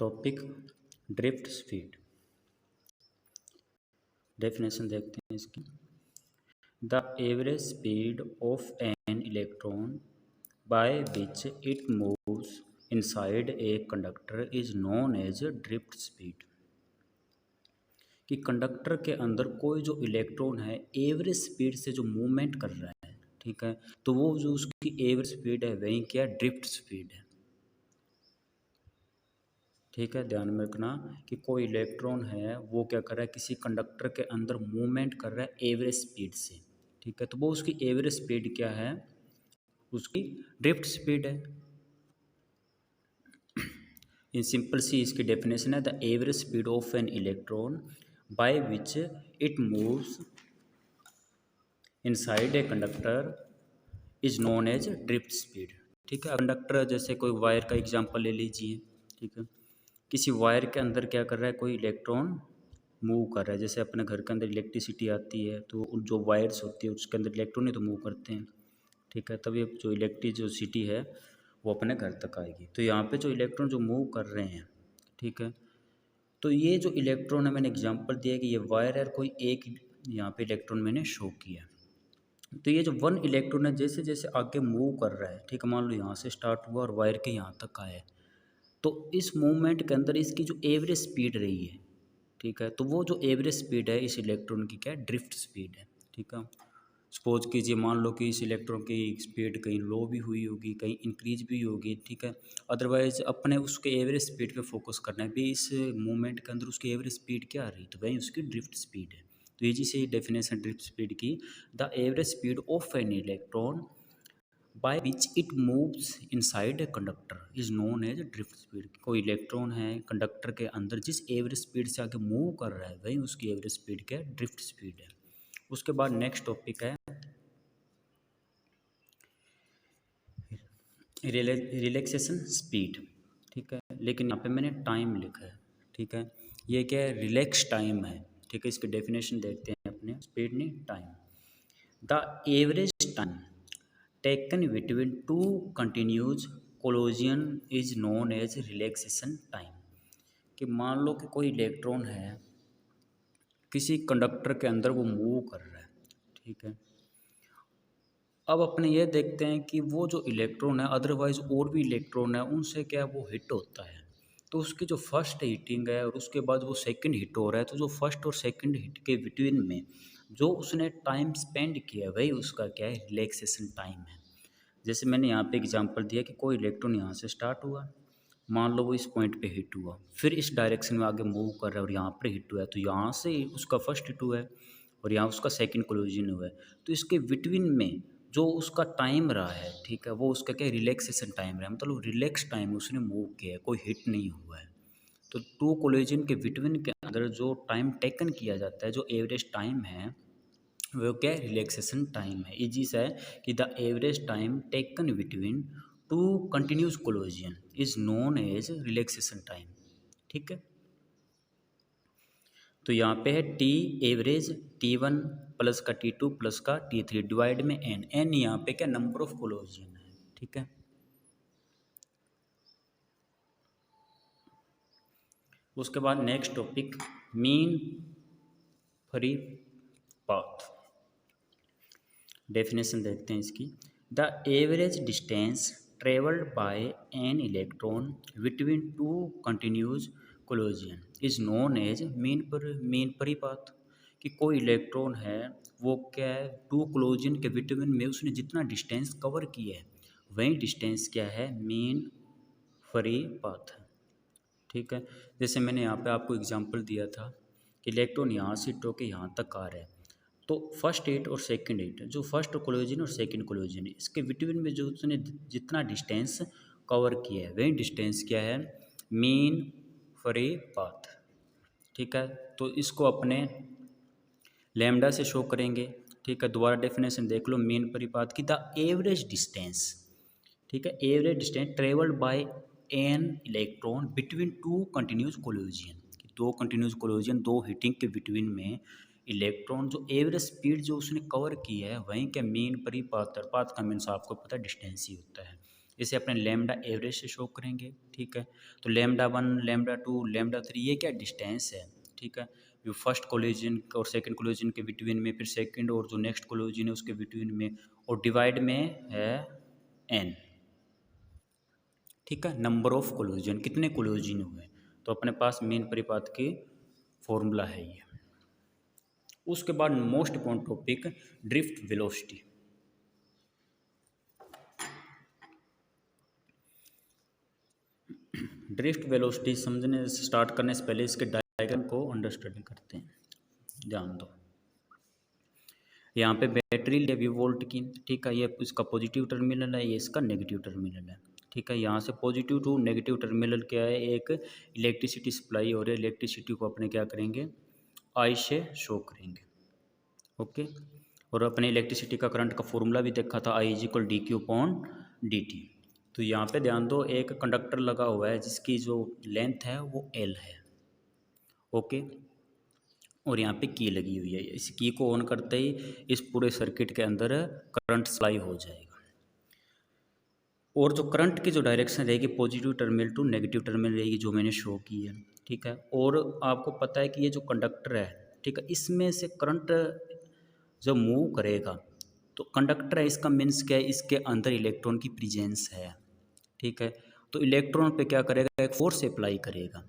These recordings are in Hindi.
Topic drift speed. डेफिनेशन देखते हैं इसकी। The average speed of an electron by which it moves inside a conductor is known as drift speed. कि कंडक्टर के अंदर कोई जो इलेक्ट्रॉन है एवरेज स्पीड से जो मूवमेंट कर रहा है, ठीक है, तो वो जो उसकी एवरेज स्पीड है वही क्या ड्रिफ्ट स्पीड है। ठीक है, ध्यान में रखना कि कोई इलेक्ट्रॉन है वो क्या कर रहा है, किसी कंडक्टर के अंदर मूवमेंट कर रहा है एवरेज स्पीड से। ठीक है, तो वो उसकी एवरेज स्पीड क्या है, उसकी ड्रिफ्ट स्पीड है। इन सिंपल सी इसकी डेफिनेशन है the average speed of an electron by which it moves inside a conductor is known as drift speed. ठीक है, कंडक्टर जैसे कोई वायर का एग्जांपल ले लीजिए। ठीक है, किसी वायर के अंदर क्या कर रहा है, कोई इलेक्ट्रॉन मूव कर रहा है। जैसे अपने घर के अंदर इलेक्ट्रिसिटी आती है तो जो वायर्स होती है उसके अंदर इलेक्ट्रॉन ही तो मूव करते हैं। ठीक है, तभी जो इलेक्ट्रिसिटी है वो अपने घर तक आएगी। तो यहाँ पे जो इलेक्ट्रॉन जो मूव कर रहे हैं, ठीक है, तो ये जो इलेक्ट्रॉन है मैंने एग्जांपल दिया कि ये वायर है, कोई एक यहाँ पे इलेक्ट्रॉन मैंने शो किया। तो ये जो वन इलेक्ट्रॉन है जैसे जैसे आगे मूव कर रहा है, ठीक है, मान लो यहाँ से स्टार्ट हुआ और वायर के यहाँ तक आया, तो इस मूवमेंट के अंदर इसकी जो एवरेज स्पीड रही है, ठीक है, तो वो जो एवरेज स्पीड है इस इलेक्ट्रॉन की क्या है, ड्रिफ्ट स्पीड है। ठीक है, सपोज कीजिए मान लो कि इस इलेक्ट्रॉन की स्पीड कहीं लो भी हुई होगी, कहीं इंक्रीज भी होगी। ठीक है, अदरवाइज अपने उसके एवरेज स्पीड पे फोकस करना है भी, इस मूवमेंट के अंदर उसकी एवरेज स्पीड क्या आ रही है, तो वही उसकी ड्रिफ्ट स्पीड है। तो ये जिसे डेफिनेशन ड्रिफ्ट स्पीड की, the average speed of an electron by which it moves inside a conductor is known as drift speed. कोई इलेक्ट्रॉन है कंडक्टर के अंदर जिस एवरेज स्पीड से आगे मूव कर रहा है वही उसकी एवरेज स्पीड क्या है, ड्रिफ्ट स्पीड है। उसके बाद नेक्स्ट टॉपिक है रिलैक्सेशन स्पीड। ठीक है, लेकिन यहाँ पे मैंने टाइम लिखा है। ठीक है, ये क्या है, रिलैक्स टाइम है। ठीक है, इसकी डेफिनेशन देखते हैं अपने, स्पीड नहीं time. The average time taken between two continues कोलोजन is known age relaxation time. कि मान लो कि कोई इलेक्ट्रॉन है किसी कंडक्टर के अंदर वो मूव कर रहा है। ठीक है, अब अपने ये देखते हैं कि वो जो इलेक्ट्रॉन है अदरवाइज और भी इलेक्ट्रॉन है उनसे क्या वो हिट होता है, तो उसकी जो फर्स्ट हीटिंग है और उसके बाद वो सेकंड हिट हो रहा है, तो जो फर्स्ट और सेकंड हिट के बिटवीन में जो उसने टाइम स्पेंड किया वही उसका क्या है, रिलैक्सेशन टाइम है। जैसे मैंने यहाँ पे एग्जांपल दिया कि कोई इलेक्ट्रॉन यहाँ से स्टार्ट हुआ, मान लो वो इस पॉइंट पे हिट हुआ, फिर इस डायरेक्शन में आगे मूव कर रहा है और यहाँ पर हिट हुआ है, तो यहाँ से उसका फर्स्ट हिट हुआ है और यहाँ उसका सेकंड कोलिजन हुआ है। तो इसके बिटवीन में जो उसका टाइम रहा है, ठीक है, वो उसका क्या रिलैक्सेशन टाइम रहा है, मतलब रिलैक्स टाइम उसने मूव किया है, कोई हिट नहीं हुआ है। तो टू कोलिजन के बिटवीन के अंदर जो टाइम टेकन किया जाता है, जो एवरेज टाइम है वो क्या है, रिलैक्सेशन टाइम है। इजी सा है कि the average time taken between two continuous collision is known age relaxation time. ठीक है, तो यहाँ पे है टी एवरेज, T1 प्लस का T2 प्लस का T3 डिवाइड में एन, एन यहाँ पे क्या नंबर ऑफ कोलिजन है। ठीक है, उसके बाद next topic mean free path. Definition देखते हैं इसकी। The average distance travelled by an electron between two continues collision is known as mean free path. कि कोई इलेक्ट्रॉन है वो क्या है, टू कोलिजन के बिटवीन में उसने जितना डिस्टेंस कवर किया है वही डिस्टेंस क्या है, मीन फ्री पाथ है। ठीक है, जैसे मैंने यहाँ पे आपको एग्जांपल दिया था कि इलेक्ट्रॉन यहाँ से हिट होकर यहाँ तक आ रहा है, तो फर्स्ट हिट और सेकंड हिट, जो फर्स्ट कोलिजन और सेकंड कोलिजन इसके बिटवीन में जो उसने जितना डिस्टेंस कवर किया है वही डिस्टेंस क्या है, मीन फ्री पाथ। ठीक है, तो इसको अपने लैम्डा से शो करेंगे। ठीक है, दोबारा डेफिनेशन देख लो मीन फ्री पाथ की, द एवरेज डिस्टेंस, ठीक है, average distance travelled by an electron between to continuous collision, दो कंटिन्यूस कोलिजन, दो हीटिंग के बिटवीन में इलेक्ट्रॉन जो एवरेज स्पीड जो उसने कवर की है वहीं क्या मीन परिपाथ, पाथ का मीन्स आपको पता है डिस्टेंस ही होता है। इसे अपने लैम्डा एवरेज से शो करेंगे, ठीक है। तो लैम्डा 1, लैम्डा 2, लैम्डा 3 ये क्या डिस्टेंस है, ठीक है। जो फर्स्ट कोलिजन और सेकंड कोलिजन के बिटवीन में, फिर सेकंड और जो नेक्स्ट कोलिजन है उसके बिटवीन में, और डिवाइड में है n, ठीक है। नंबर ऑफ कोलिजन, कितने कोलिजन हुए, तो अपने पास मेन परिपात की फॉर्मूला है ये। उसके बाद most important topic drift velocity. Drift velocity समझने से स्टार्ट करने से पहले इसके डायग्राम को अंडरस्टैंडिंग करते हैं, ध्यान दो। यहाँ पे बैटरी ले वी वोल्ट की, ठीक है। ये इसका पॉजिटिव टर्मिनल है, ये इसका नेगेटिव टर्मिनल है, ठीक है। यहाँ से पॉजिटिव टू नेगेटिव टर्मिनल क्या है, एक इलेक्ट्रिसिटी सप्लाई हो रही है। इलेक्ट्रिसिटी को अपने क्या करेंगे, आई से शो करेंगे, ओके। और अपने इलेक्ट्रिसिटी का करंट का फॉर्मूला भी देखा था, I is equal D Q upon D T. तो यहाँ पे ध्यान दो, एक कंडक्टर लगा हुआ है जिसकी जो लेंथ है वो एल है, ओके। और यहाँ पे की लगी हुई है, इस की को ऑन करते ही इस पूरे सर्किट के अंदर करंट सप्लाई हो जाएगा। और जो करंट की जो डायरेक्शन रहेगी positive terminal to negative terminal रहेगी, जो मैंने शो की है, ठीक है। और आपको पता है कि ये जो कंडक्टर है, ठीक है, इसमें से करंट जब मूव करेगा तो कंडक्टर है, इसका मीन्स क्या है, इसके अंदर इलेक्ट्रॉन की प्रेजेंस है, ठीक है। तो इलेक्ट्रॉन पे क्या करेगा, एक फोर्स अप्लाई करेगा,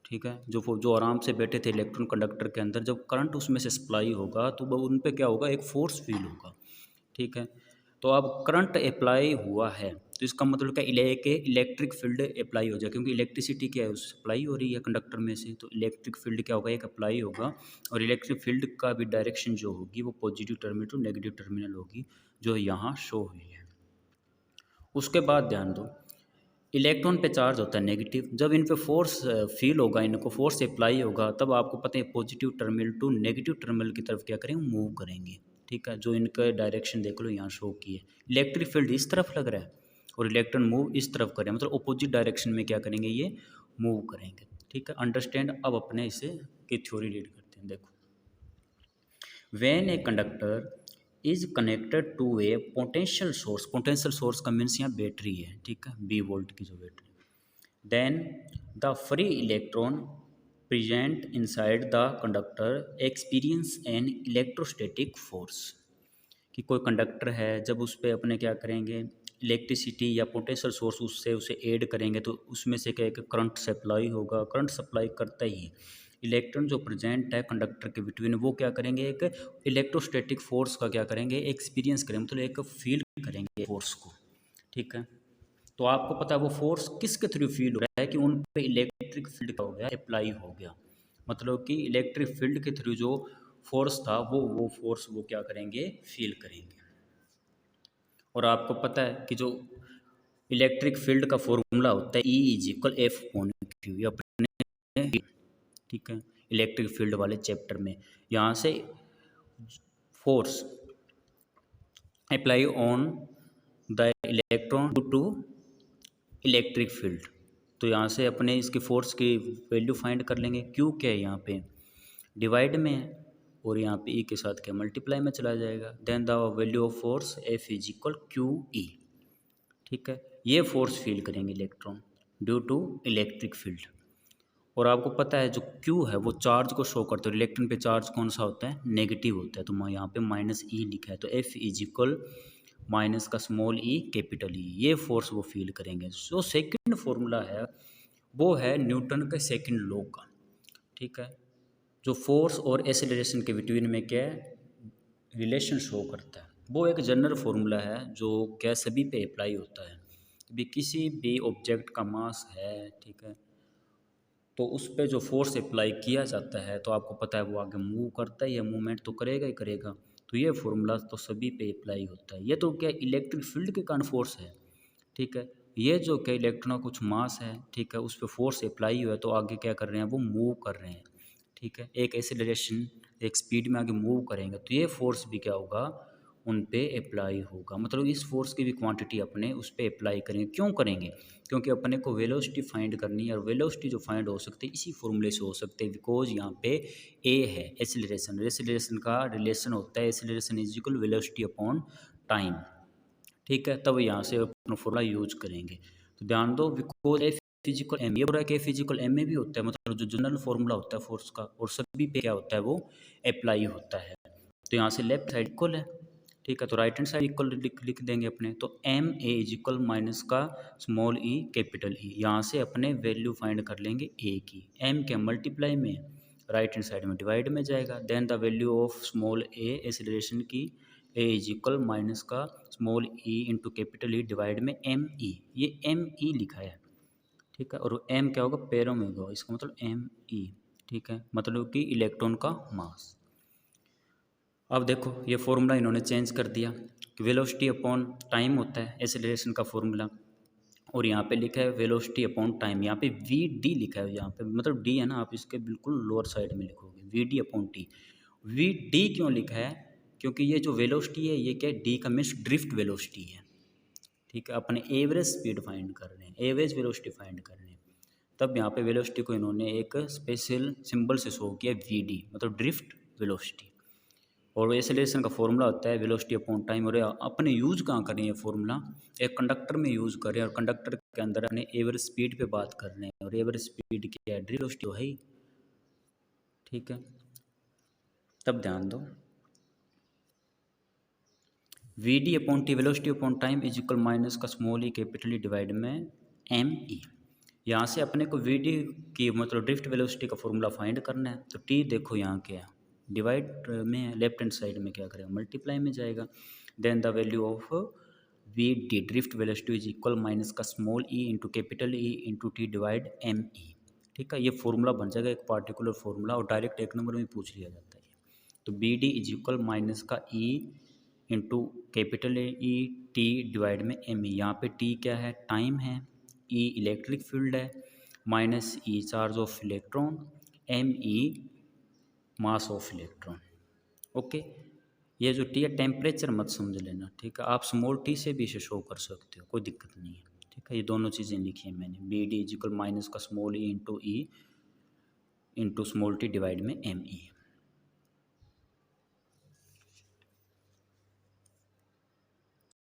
ठीक है। जो आराम से बैठे थे इलेक्ट्रॉन कंडक्टर के अंदर, जब करंट उसमें से सप्लाई होगा तो वो उन पे क्या होगा, एक फोर्स फील होगा, ठीक है। तो अब करंट अप्लाई हुआ है तो इसका मतलब क्या, इलेक्ट्रिक फील्ड अप्लाई हो जाए, क्योंकि इलेक्ट्रिसिटी क्या है, सप्लाई हो रही है कंडक्टर में से, तो इलेक्ट्रिक फील्ड क्या होगा, एक अप्लाई होगा। और इलेक्ट्रिक फील्ड का भी डायरेक्शन जो होगी वो positive terminal to negative terminal होगी, जो यहाँ शो हुई है। उसके बाद ध्यान दो, इलेक्ट्रॉन पे चार्ज होता है नेगेटिव, जब इन पे फोर्स फील होगा, इनको फोर्स अप्लाई होगा, तब आपको पता है positive terminal to negative terminal की तरफ क्या करेंगे, मूव करेंगे, ठीक है। जो इनका डायरेक्शन देख लो यहाँ शो की है, इलेक्ट्रिक फील्ड इस तरफ लग रहा है और इलेक्ट्रॉन मूव इस तरफ करें, मतलब अपोजिट डायरेक्शन में क्या करेंगे, ये मूव करेंगे, ठीक है। अंडरस्टैंड। अब अपने इसे की थ्योरी रीड करते हैं, देखो। When a conductor is connected to a potential source का मीन्स यहाँ बैटरी है, ठीक है, बी वोल्ट की जो battery, then the free electron present inside the conductor experience an electrostatic force. कि कोई कंडक्टर है, जब उस पर अपने क्या करेंगे, इलेक्ट्रिसिटी या पोटेंशियल सोर्स उससे उसे ऐड करेंगे तो उसमें से क्या है कि करंट सप्लाई होगा। करंट सप्लाई करता ही इलेक्ट्रॉन जो प्रेजेंट है कंडक्टर के बिटवीन, वो क्या करेंगे, एक इलेक्ट्रोस्टैटिक फोर्स का क्या करेंगे, एक्सपीरियंस करेंगे, मतलब एक फील करेंगे फोर्स को, ठीक है। तो आपको पता है वो फोर्स किसके थ्रू फील हो रहा है, कि उन पे इलेक्ट्रिक फील्ड का हो गया, अप्लाई हो गया, मतलब कि इलेक्ट्रिक फील्ड के थ्रू जो फोर्स था वो फोर्स वो क्या करेंगे, फील करेंगे। और आपको पता है कि जो इलेक्ट्रिक फील्ड का फॉर्मूला होता है, E is equal F upon Q, ये अपने, ठीक है, इलेक्ट्रिक फील्ड वाले चैप्टर में। यहाँ से force apply on the electron due to electric field, तो यहाँ से अपने इसकी फोर्स की वैल्यू फाइंड कर लेंगे। क्यू क्या है, यहाँ पे डिवाइड में है, और यहाँ पे ई के साथ क्या मल्टीप्लाई में चला जाएगा। Then the value of force F is equal Q E, ठीक है। ये फोर्स फील करेंगे electron due to electric field. और आपको पता है जो क्यू है वो चार्ज को शो करता है, इलेक्ट्रॉन पे चार्ज कौन सा होता है, नेगेटिव होता है, तो यहाँ पे माइनस ई लिखा है, तो एफ इज इक्वल माइनस का स्मॉल ई कैपिटल ई, ये फोर्स वो फील करेंगे। जो सेकंड फॉर्मूला है वो है न्यूटन के सेकंड लॉ का, ठीक है, जो फोर्स और एक्सेलरेशन के बिटवीन में क्या रिलेशन शो करता है। वो एक जनरल फार्मूला है जो क्या सभी पे अप्लाई होता है। भी किसी भी ऑब्जेक्ट का मास है, ठीक है, तो उस पर जो फोर्स अप्लाई किया जाता है तो आपको पता है वो आगे मूव करता है, या मूवमेंट तो करेगा ही करेगा। तो ये फार्मूला तो सभी पे अप्लाई होता है। ये तो क्या इलेक्ट्रिक फील्ड के कारण फोर्स है, ठीक है। ये जो क्या इलेक्ट्रॉन का कुछ मास है, ठीक है, उस पर फोर्स अप्लाई हुआ है तो आगे क्या कर रहे हैं, वो मूव कर रहे हैं, ठीक है। एक एक्सेलरेशन, एक स्पीड में आगे मूव करेंगे तो ये फोर्स भी क्या होगा, उन पे अप्लाई होगा। मतलब इस फोर्स की भी क्वांटिटी अपने उस पर अप्लाई करेंगे। क्यों करेंगे, क्योंकि अपने को वेलोसिटी फाइंड करनी है, और वेलोसिटी जो फाइंड हो सकती है इसी फॉर्मूले से हो सकते हैं, बिकॉज यहाँ पे ए है एक्सेलरेशन, एक्सेलरेशन का रिलेशन होता है acceleration is equal velocity upon time, ठीक है, तब यहाँ से अपना फॉर्मूला यूज करेंगे। तो ध्यान दो, बिकॉज एफ फिजिकल एम, ये पूरा के फिजिकल एम में भी होता है, मतलब जो जनरल फॉर्मूला होता है फोर्स का, और सभी पे क्या होता है वो अप्लाई होता है। तो यहाँ से लेफ्ट साइड इक्वल है, ठीक है, तो राइट हैंड साइड इक्वल लिख देंगे अपने। तो M A is equal minus का स्मॉल ई कैपिटल ई, यहाँ से अपने वैल्यू फाइंड कर लेंगे ए की। एम के मल्टीप्लाई में, राइट हैंड साइड में डिवाइड में जाएगा, then the value of small A acceleration की, ए इज इक्वल माइनस का small E into capital E divide में एम ई, ये एम ई लिखा है, ठीक है, और एम क्या होगा, पैरों में होगा, इसका मतलब एम ई, ठीक है, मतलब कि इलेक्ट्रॉन का मास। अब देखो ये फॉर्मूला इन्होंने चेंज कर दिया कि वेलोसिटी अपॉन टाइम होता है एक्सेलरेशन का फॉर्मूला, और यहाँ पे लिखा है वेलोसिटी अपॉन टाइम, यहाँ पे वी डी लिखा है, यहाँ पे मतलब डी है ना, आप इसके बिल्कुल लोअर साइड में लिखोगे V D upon T. V D क्यों लिखा है, क्योंकि ये जो वेलोसिटी है ये क्या है, डी का मीन्स ड्रिफ्ट वेलोसिटी है, ठीक है, अपने एवरेज स्पीड फाइंड कर रहे हैं, एवरेज वेलोसिटी फाइंड कर रहे हैं। तब यहाँ पे वेलोसिटी को इन्होंने एक स्पेशल सिंबल से शो किया वी डी, मतलब ड्रिफ्ट वेलोसिटी। और एक्सेलरेशन का फॉर्मूला होता है वेलोसिटी अपॉन टाइम, और अपने यूज कहाँ करें ये फॉर्मूला, एक कंडक्टर में यूज़ करें, और कंडक्टर के अंदर अपने एवरेज स्पीड पे बात कर रहे हैं, और एवरेज स्पीड क्या है, वेलोसिटी है ही, ठीक है। तब ध्यान दो, V D upon T velocity upon time is equal minus का small E capital E divide में एम ई। यहाँ से अपने को वी डी की मतलब ड्रिफ्ट वेलोसिटी का फॉर्मूला फाइंड करना है। तो टी देखो यहाँ क्या है, डिवाइड में लेफ्ट हैंड साइड में क्या करेगा, मल्टीप्लाई में जाएगा, then the value of V D drift velocity is equal minus का small E into capital E into T divide M E, ठीक है। ये फॉर्मूला बन जाएगा एक पार्टिकुलर फॉर्मूला, और डायरेक्ट एक नंबर में पूछ लिया जाता है। तो B D is equal minus का E into capital E T divide में एम ई, यहाँ पे टी क्या है, टाइम है, ई इलेक्ट्रिक फील्ड है, minus E charge of electron, M E mass of electron. Okay, ये जो टी है टेम्परेचर मत समझ लेना, ठीक है, आप स्मॉल टी से भी इसे शो कर सकते हो, कोई दिक्कत नहीं है, ठीक है। ये दोनों चीज़ें लिखी हैं मैंने, B D is equal minus का small E into small T divide में एम ई।